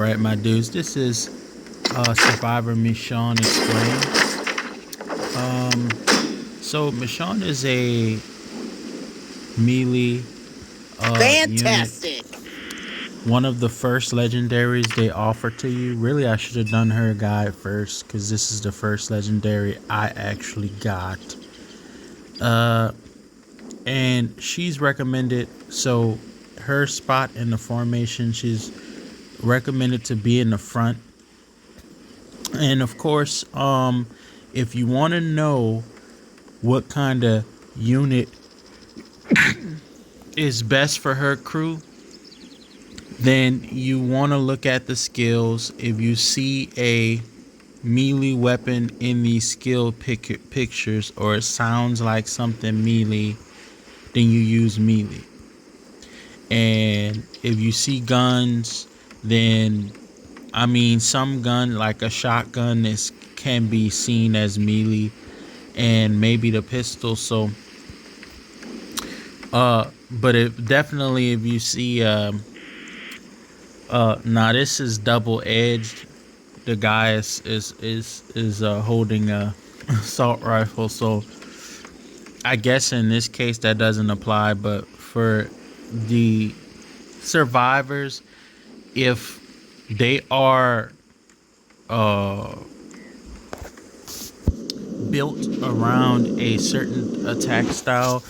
Alright, my dudes, this is Survivor Michonne Explained. So Michonne is a melee unit. Fantastic. One of the first legendaries they offer to you. Really, I should have done her guide first, because this is the first legendary I actually got. And she's recommended, so her spot in the formation, she's recommended to be in the front. And of course, if you want to know what kind of unit is best for her crew, then you want to look at the skills. If you see a melee weapon in these skill pictures, or it sounds like something melee, then you use melee. And if you see guns, then some gun like a shotgun can be seen as melee, and maybe the pistol. So but definitely if you see now this is double edged. The guy is holding a assault rifle, so I guess in this case that doesn't apply. But for the survivors, if they are built around a certain attack style,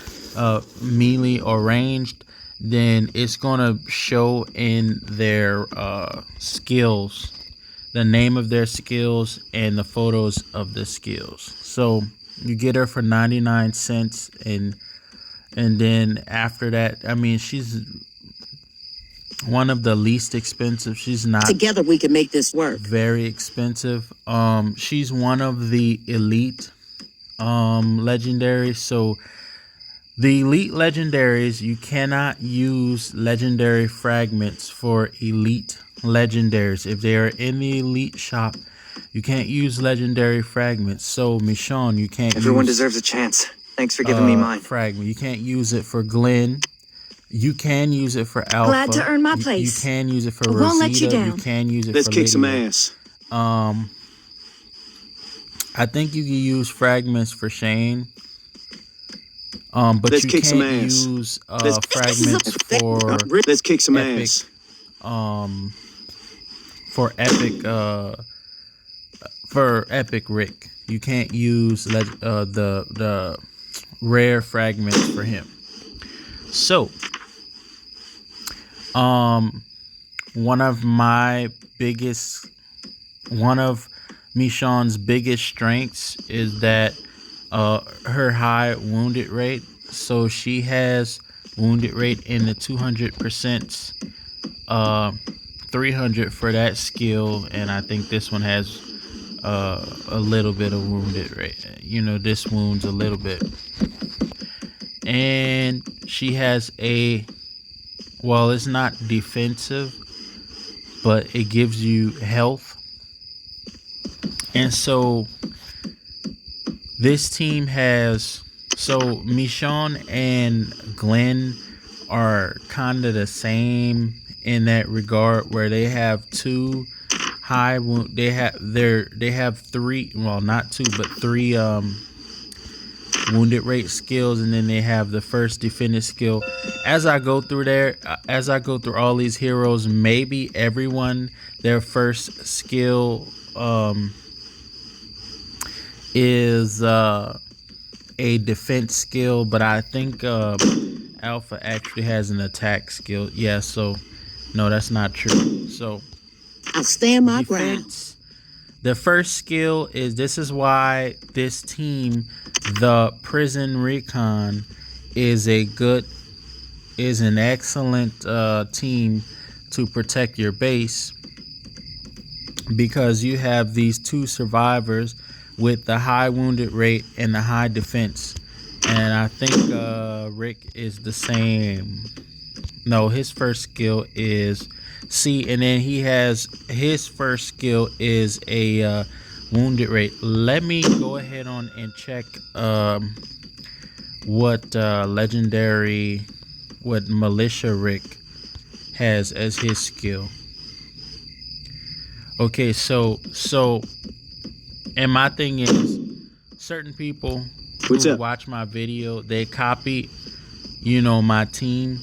melee or ranged, then it's gonna show in their skills, the name of their skills and the photos of the skills. So you get her for 99 cents, and then after that, she's one of the least expensive. She's not Together we can make this work. very expensive. She's one of the elite legendaries. So the elite legendaries, you cannot use legendary fragments for elite legendaries. If they are in the elite shop, you can't use legendary fragments. So Michonne, you can't Everyone use deserves a chance. Thanks for giving me mine. fragment. You can't use it for Glenn. You can use it for Alpha. Glad to earn my You place. can use it for I Rosita. won't let you down. You can use it Let's for kick some Lydia. ass. I think you can use fragments for Shane. But Let's you kick some can't ass. use Let's- fragments for Let's kick some epic, ass. For epic Rick. You can't use the rare fragments for him. So one of Michonne's biggest strengths is that her high wounded rate. So she has wounded rate in the 200%, 300 for that skill, and I think this one has a little bit of wounded rate. This wounds a little bit. And she has it's not defensive, but it gives you health. And so this team has, Michonne and Glenn are kind of the same in that regard, where they have two high wound. They have three, well, not two, but three wounded rate skills, and then they have the first defended skill. As I go through all these heroes, maybe everyone, their first skill is a defense skill, but I think Alpha actually has an attack skill. Yeah, so no, that's not true. So I'll stand my ground. defense, the first skill is, this is why this team, the Prison Recon, is an excellent team to protect your base, because you have these two survivors with the high wounded rate and the high defense. And I think Rick is the same. No, his first skill is and then he has, his first skill is a wounded rate. Let me go ahead on and check what Militia Rick has as his skill. Okay, and my thing is, certain people What's who up? watch my video, they copy, my team.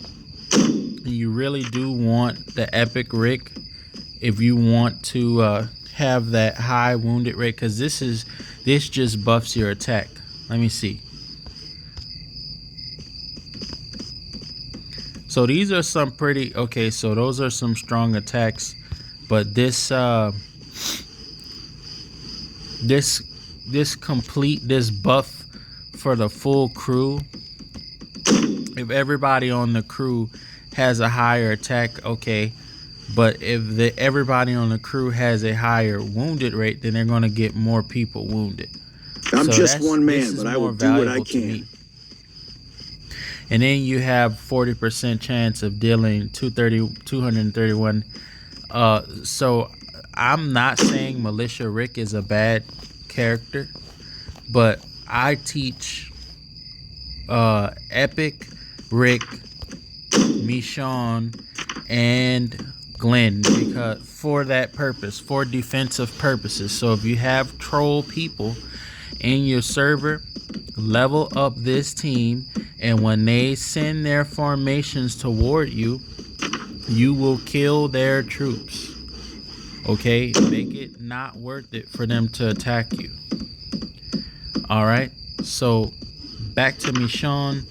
You really do want the epic Rick if you want to have that high wounded rate, because this just buffs your attack. Let me see. So these are some pretty okay. So those are some strong attacks, but this buff for the full crew. If everybody on the crew has a higher attack, okay. But if everybody on the crew has a higher wounded rate, then they're going to get more people wounded. I'm So just one man, but I will do what I valuable to can. me. And then you have 40% chance of dealing 231. So I'm not saying Militia Rick is a bad character, but I teach Epic Rick, Michonne, and Glenn because for that purpose, for defensive purposes. So if you have troll people in your server, level up this team, and when they send their formations toward you, you will kill their troops. Okay, make it not worth it for them to attack you. All right, so back to Michonne.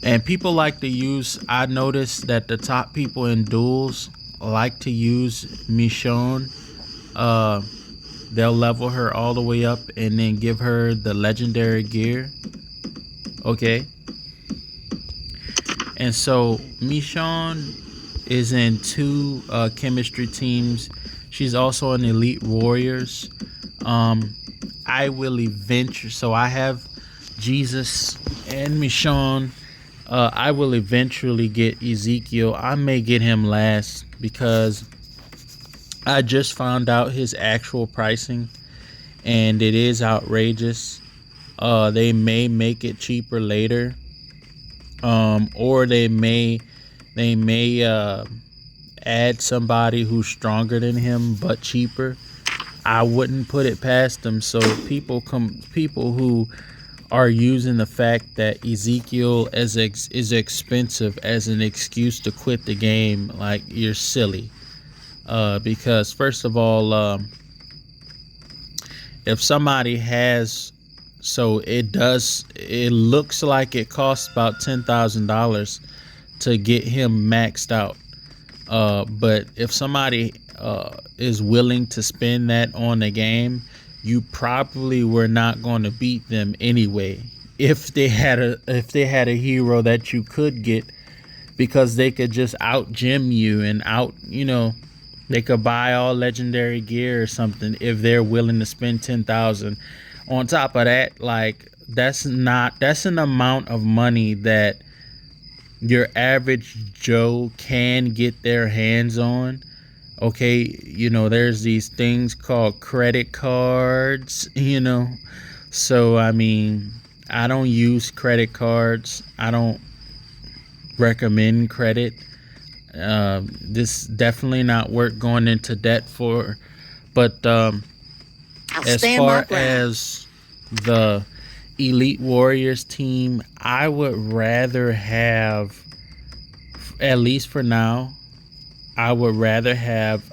And people like to use, I noticed that the top people in duels like to use Michonne. They'll level her all the way up and then give her the legendary gear. Okay. And so Michonne is in 2 chemistry teams. She's also in Elite Warriors. I will eventually, so I have Jesus and Michonne. I will eventually get Ezekiel. I may get him last because I just found out his actual pricing, and it is outrageous. They may make it cheaper later, or they may add somebody who's stronger than him but cheaper. I wouldn't put it past them. So people who are using the fact that Ezekiel is expensive as an excuse to quit the game, like, you're silly. Because first of all, if somebody has, so it looks like it costs about $10,000 to get him maxed out. But if somebody is willing to spend that on the game, you probably were not going to beat them anyway. If they had a hero that you could get, because they could just out gym you and they could buy all legendary gear or something if they're willing to spend 10,000. On top of that, like, that's an amount of money that your average Joe can get their hands on. Okay, there's these things called credit cards, So, I mean, I don't use credit cards. I don't recommend credit. This definitely not worth going into debt for. But as far as the Elite Warriors team, I would rather have, at least for now, I would rather have,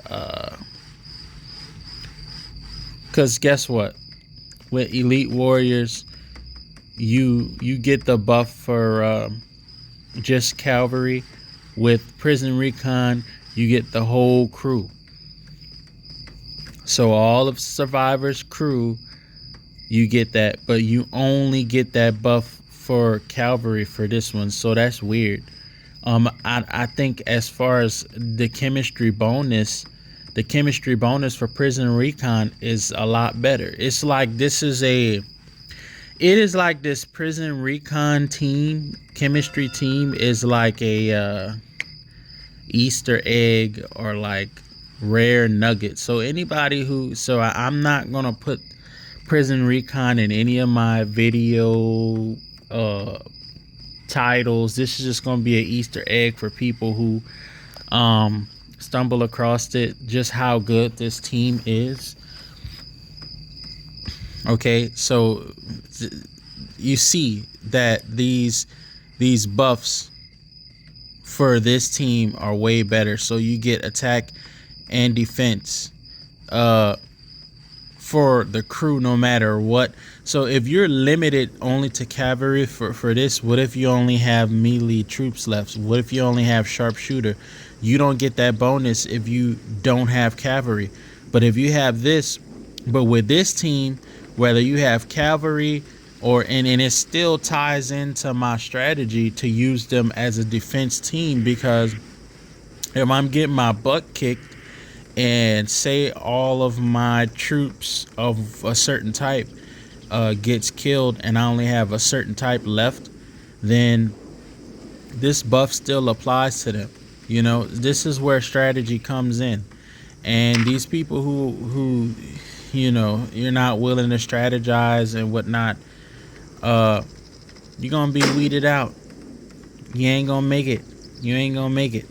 because guess what? With Elite Warriors, you get the buff for just cavalry. With Prison Recon, you get the whole crew. So all of Survivor's crew, you get that, but you only get that buff for cavalry for this one. So that's weird. I think as far as the chemistry bonus for Prison Recon is a lot better. It's like this Prison Recon team, chemistry team is like a Easter egg or like rare nugget. So I'm not gonna put Prison Recon in any of my video titles. This is just going to be an Easter egg for people who stumble across it, just how good this team is. Okay, so you see that these buffs for this team are way better. So you get attack and defense for the crew no matter what. So if you're limited only to cavalry for this, what if you only have melee troops left? What if you only have sharpshooter? You don't get that bonus if you don't have cavalry. But if you have this, but with this team, whether you have cavalry and it still ties into my strategy to use them as a defense team, because if I'm getting my butt kicked and say all of my troops of a certain type gets killed and I only have a certain type left, then this buff still applies to them. You know, this is where strategy comes in. And these people who you know, you're not willing to strategize and whatnot, you're gonna be weeded out. You ain't gonna make it. You ain't gonna make it.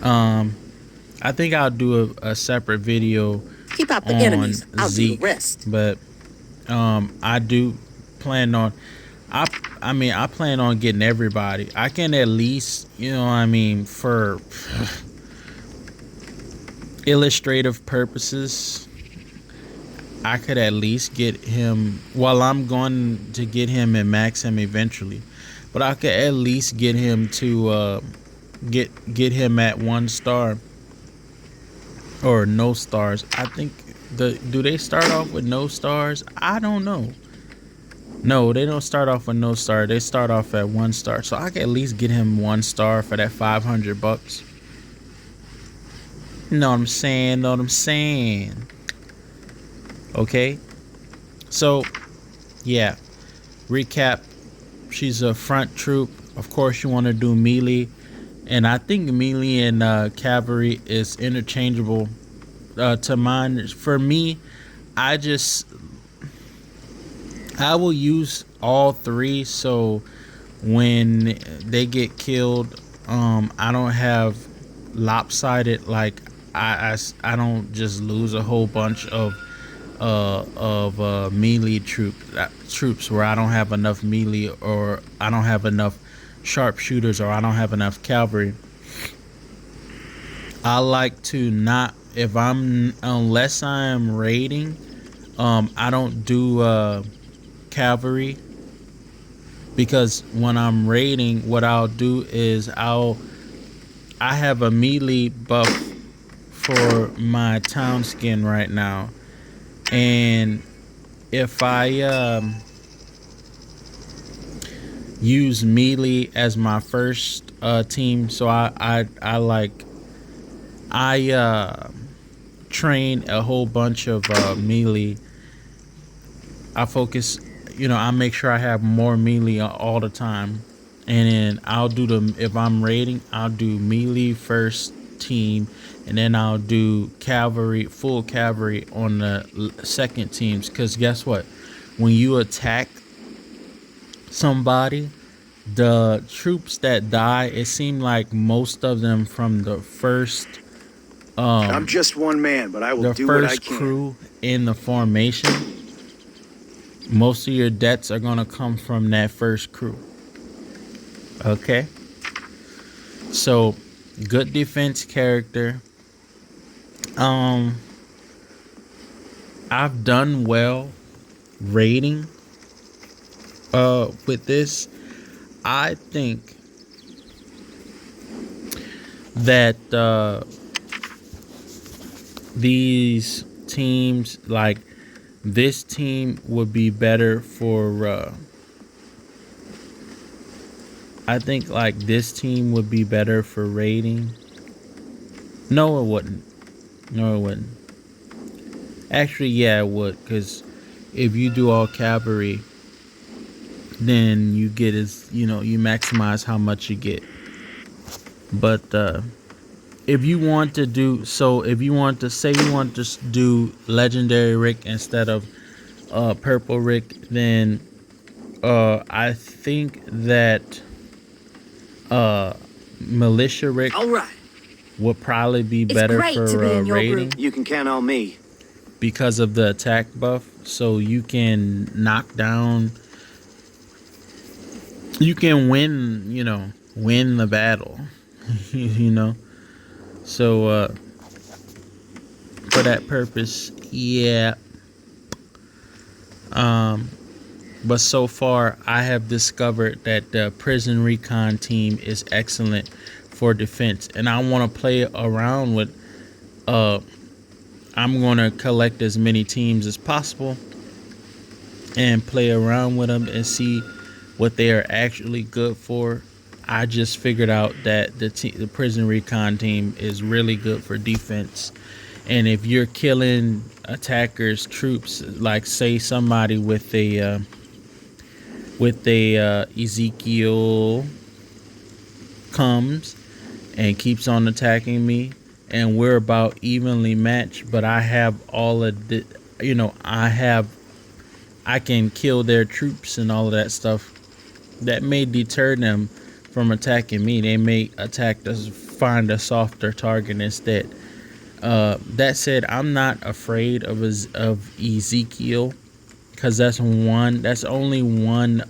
I think I'll do a separate video. Keep out the enemies. I'll Zeke, do the rest. But I do plan on. I plan on getting everybody. I can at least, you know what I mean, for illustrative purposes, I could at least get him. Well, I'm going to get him and max him eventually, but I could at least get him to get him at 1 star or no stars. I think do they start off with no stars? I don't know. No, they don't start off with no star. They start off at 1 star. So I can at least get him 1 star for that $500. Know what I'm saying? Know what I'm saying? Okay. So, yeah. Recap. She's a front troop. Of course, you want to do melee. And I think melee and cavalry is interchangeable to mine. For me, I will use all 3, so when they get killed, I don't have lopsided, like I don't just lose a whole bunch of melee troops where I don't have enough melee, or I don't have enough sharpshooters, or I don't have enough cavalry. I like to not, unless I am raiding, I don't do cavalry, because when I'm raiding, what I'll do is I have a melee buff for my town skin right now, and if I use melee as my first team, so I train a whole bunch of melee. I focus, you know, I make sure I have more melee all the time, and then I'll do if I'm raiding, I'll do melee first team, and then I'll do cavalry, full cavalry on the second teams. Because guess what? When you attack somebody, the troops that die, it seemed like most of them from the first I'm just one man, but I will do what I can. The first crew in the formation, most of your deaths are gonna come from that first crew. Okay, so good defense character. I've done well rating with this. I think that these teams, like this team, would be better for I think like this team would be better for raiding. No, it wouldn't. No, it wouldn't. Actually, yeah, it would, because if you do all cavalry, then you get you maximize how much you get. But if you want to do, if you want to say you want to do legendary Rick instead of purple Rick, then I think that militia Rick All right. would probably be It's better great to for be in your raiding group. You can count on me. because of the attack buff. So you can knock down, you can win, win the battle, you know. So for that purpose, yeah. But so far, I have discovered that the prison recon team is excellent for defense, and I want to play around with. I'm going to collect as many teams as possible and play around with them and see what they are actually good for. I just figured out that the prison recon team is really good for defense, and if you're killing attackers, troops, like say somebody with a Ezekiel comes and keeps on attacking me, and we're about evenly matched, but I have all of the, I can kill their troops and all of that stuff. That may deter them from attacking me. They may attack us, find a softer target instead. That said, I'm not afraid of Ezekiel, because that's only one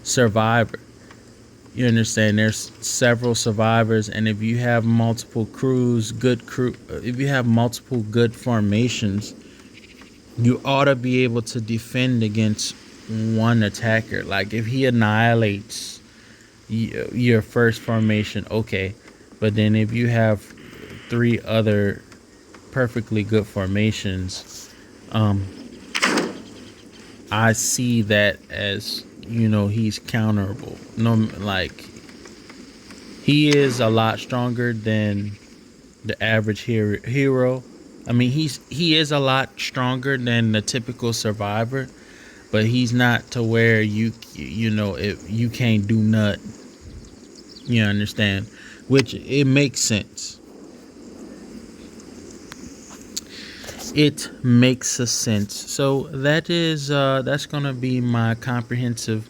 survivor. You understand? There's several survivors, and if you have multiple if you have multiple good formations, you ought to be able to defend against one attacker. Like if he annihilates your first formation, okay, but then if you have 3 other perfectly good formations, I see that as, he's counterable. No, like he is a lot stronger than the average hero. I mean, he is a lot stronger than the typical survivor, but he's not to where if you can't do nothing. You understand? Which it makes sense. It makes a sense. So that's gonna be my comprehensive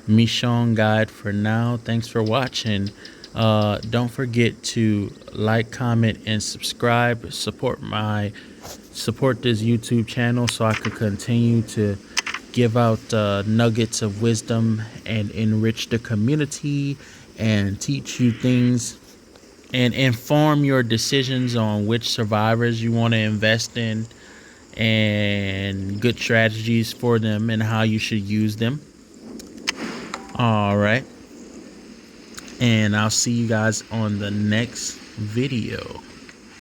Michonne guide for now. Thanks for watching. Don't forget to like, comment, and subscribe. Support this YouTube channel so I can continue to give out nuggets of wisdom and enrich the community and teach you things and inform your decisions on which survivors you want to invest in and good strategies for them and how you should use them. All right. And I'll see you guys on the next video.